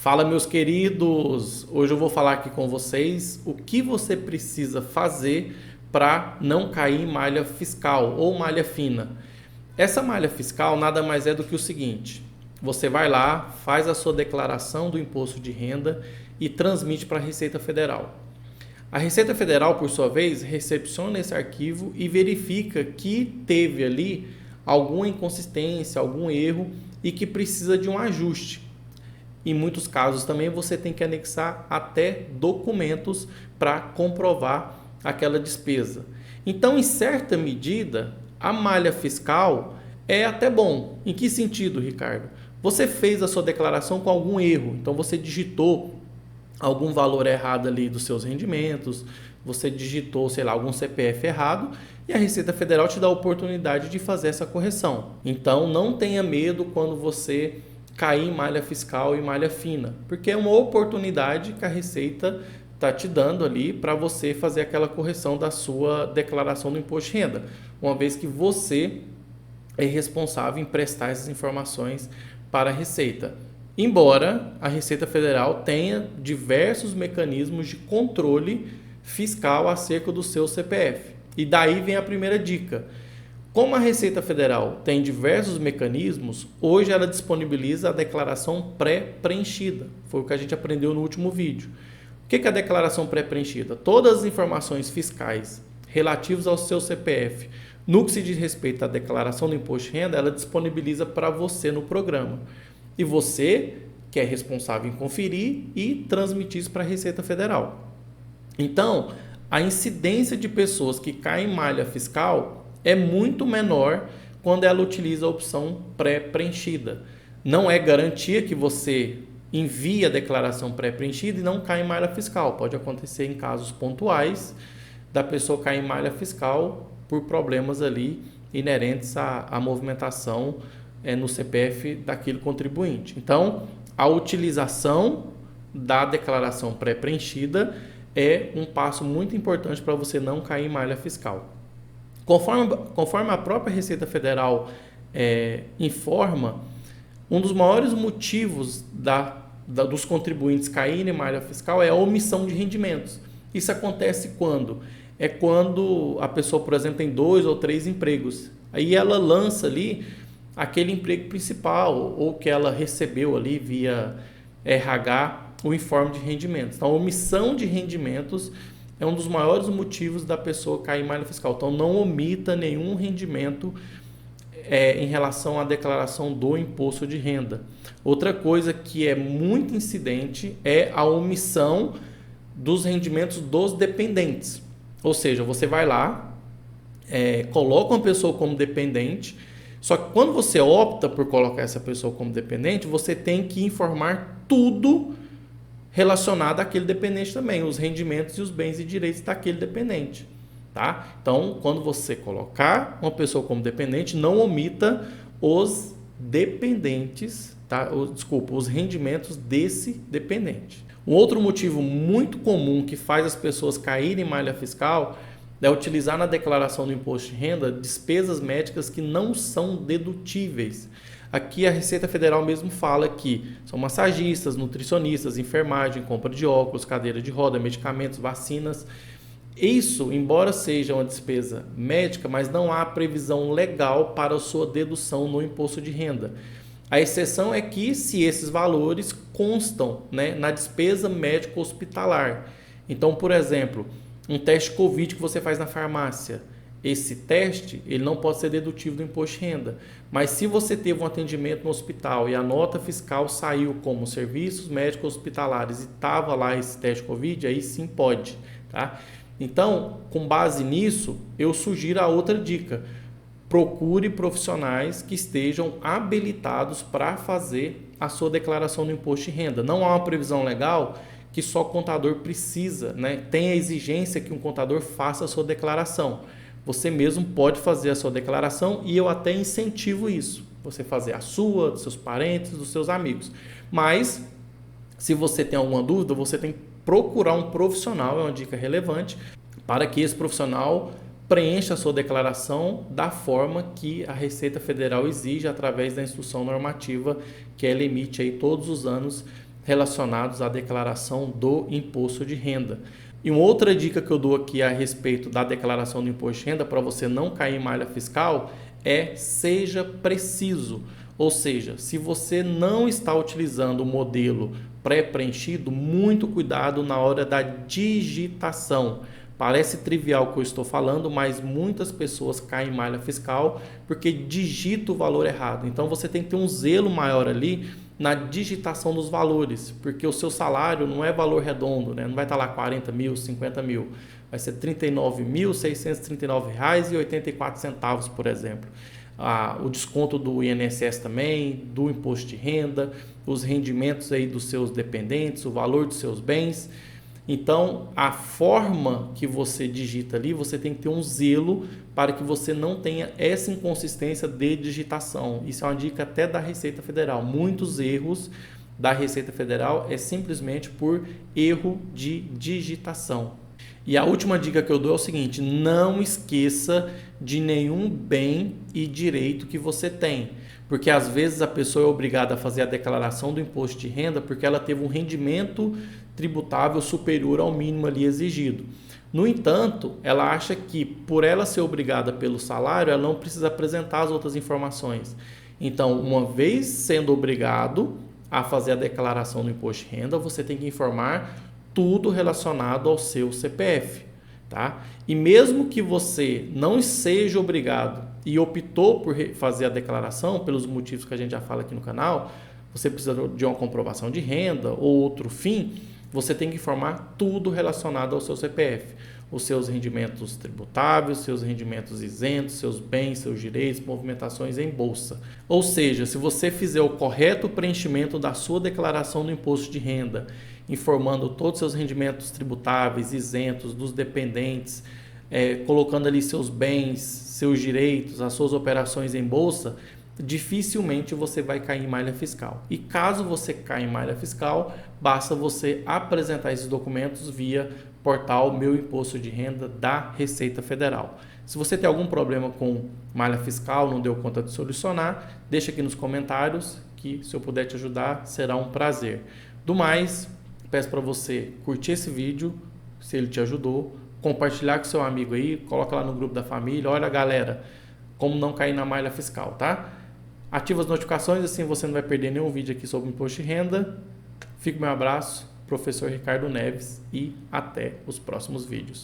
Fala, meus queridos! Hoje eu vou falar aqui com vocês o que você precisa fazer para não cair em malha fiscal ou malha fina. Essa malha fiscal nada mais é do que o seguinte: você vai lá, faz a sua declaração do imposto de renda e transmite para a Receita Federal. A Receita Federal, por sua vez, recepciona esse arquivo e verifica que teve ali alguma inconsistência, algum erro e que precisa de um ajuste. Em muitos casos também você tem que anexar até documentos para comprovar aquela despesa. Então, em certa medida, a malha fiscal é até bom. Em que sentido, Ricardo? Você fez a sua declaração com algum erro, então você digitou algum valor errado ali dos seus rendimentos, você digitou, sei lá, algum CPF errado e a Receita Federal te dá a oportunidade de fazer essa correção. Então, não tenha medo quando você cair em malha fiscal e malha fina, porque é uma oportunidade que a Receita está te dando ali para você fazer aquela correção da sua declaração do imposto de renda, uma vez que você é responsável em prestar essas informações para a Receita. Embora a Receita Federal tenha diversos mecanismos de controle fiscal acerca do seu CPF. E daí vem a primeira dica. Como a Receita Federal tem diversos mecanismos, hoje ela disponibiliza a declaração pré-preenchida. Foi o que a gente aprendeu no último vídeo. O que é a declaração pré-preenchida? Todas as informações fiscais relativas ao seu CPF, no que se diz respeito à declaração do imposto de renda, ela disponibiliza para você no programa. E você, que é responsável em conferir e transmitir isso para a Receita Federal. Então, a incidência de pessoas que caem em malha fiscal é muito menor quando ela utiliza a opção pré-preenchida. Não é garantia que você envie a declaração pré-preenchida e não cai em malha fiscal. Pode acontecer em casos pontuais da pessoa cair em malha fiscal por problemas ali inerentes à movimentação no CPF daquele contribuinte. Então, a utilização da declaração pré-preenchida é um passo muito importante para você não cair em malha fiscal. Conforme a própria Receita Federal informa, um dos maiores motivos dos contribuintes caírem em malha fiscal é a omissão de rendimentos. Isso acontece quando? É quando a pessoa, por exemplo, tem 2 ou 3 empregos. Aí ela lança ali aquele emprego principal ou que ela recebeu ali via RH o informe de rendimentos. Então, a omissão de rendimentos é um dos maiores motivos da pessoa cair em malha fiscal. Então, não omita nenhum rendimento em relação à declaração do imposto de renda. Outra coisa que é muito incidente é a omissão dos rendimentos dos dependentes. Ou seja, você vai lá, coloca uma pessoa como dependente, só que quando você opta por colocar essa pessoa como dependente, você tem que informar tudo relacionado àquele dependente também, os rendimentos e os bens e direitos daquele dependente, tá? Então, quando você colocar uma pessoa como dependente, não omita os dependentes, tá? Os rendimentos desse dependente. Um outro motivo muito comum que faz as pessoas caírem em malha fiscal é utilizar na declaração do imposto de renda despesas médicas que não são dedutíveis. Aqui a Receita Federal mesmo fala que são massagistas, nutricionistas, enfermagem, compra de óculos, cadeira de roda, medicamentos, vacinas. Isso, embora seja uma despesa médica, mas não há previsão legal para a sua dedução no imposto de renda. A exceção é que se esses valores constam, né, na despesa médica hospitalar. Então, por exemplo, um teste Covid que você faz na farmácia, esse teste ele não pode ser dedutível do imposto de renda. Mas se você teve um atendimento no hospital e a nota fiscal saiu como serviços médicos hospitalares e estava lá esse teste Covid, aí sim pode. Tá? Então, com base nisso, eu sugiro a outra dica. Procure profissionais que estejam habilitados para fazer a sua declaração do imposto de renda. Não há uma previsão legal que só contador precisa, né? Tem a exigência que um contador faça a sua declaração. Você mesmo pode fazer a sua declaração e eu até incentivo isso. Você fazer a sua, dos seus parentes, dos seus amigos. Mas, se você tem alguma dúvida, você tem que procurar um profissional, é uma dica relevante, para que esse profissional preencha a sua declaração da forma que a Receita Federal exige através da instrução normativa que ela emite aí todos os anos relacionados à declaração do imposto de renda. E uma outra dica que eu dou aqui a respeito da declaração do imposto de renda para você não cair em malha fiscal é: seja preciso. Ou seja, se você não está utilizando o modelo pré-preenchido, muito cuidado na hora da digitação. Parece trivial o que eu estou falando, mas muitas pessoas caem em malha fiscal porque digitam o valor errado. Então você tem que ter um zelo maior ali na digitação dos valores, porque o seu salário não é valor redondo, né? Não vai estar lá 40 mil, 50 mil, vai ser R$ 39.639,84, por exemplo. O desconto do INSS também, do imposto de renda, os rendimentos aí dos seus dependentes, o valor dos seus bens. Então, a forma que você digita ali, você tem que ter um zelo para que você não tenha essa inconsistência de digitação. Isso é uma dica até da Receita Federal. Muitos erros da Receita Federal é simplesmente por erro de digitação. E a última dica que eu dou é o seguinte: não esqueça de nenhum bem e direito que você tem. Porque às vezes a pessoa é obrigada a fazer a declaração do imposto de renda porque ela teve um rendimento tributável superior ao mínimo ali exigido. No entanto, ela acha que por ela ser obrigada pelo salário, ela não precisa apresentar as outras informações. Então, uma vez sendo obrigado a fazer a declaração do imposto de renda, você tem que informar tudo relacionado ao seu CPF, tá? E mesmo que você não seja obrigado e optou por fazer a declaração pelos motivos que a gente já fala aqui no canal, você precisa de uma comprovação de renda ou outro fim, você tem que informar tudo relacionado ao seu CPF. Os seus rendimentos tributáveis, seus rendimentos isentos, seus bens, seus direitos, movimentações em bolsa. Ou seja, se você fizer o correto preenchimento da sua declaração do imposto de renda, informando todos os seus rendimentos tributáveis, isentos, dos dependentes, colocando ali seus bens, seus direitos, as suas operações em bolsa, dificilmente você vai cair em malha fiscal. E caso você caia em malha fiscal, basta você apresentar esses documentos via portal Meu Imposto de Renda da Receita Federal. Se você tem algum problema com malha fiscal, não deu conta de solucionar, deixa aqui nos comentários que, se eu puder te ajudar, será um prazer. Do mais, peço para você curtir esse vídeo, se ele te ajudou, compartilhar com seu amigo aí, coloca lá no grupo da família. Olha, galera, como não cair na malha fiscal, tá? Ativa as notificações, assim você não vai perder nenhum vídeo aqui sobre imposto de renda. Fica o meu abraço, professor Ricardo Neves, e até os próximos vídeos.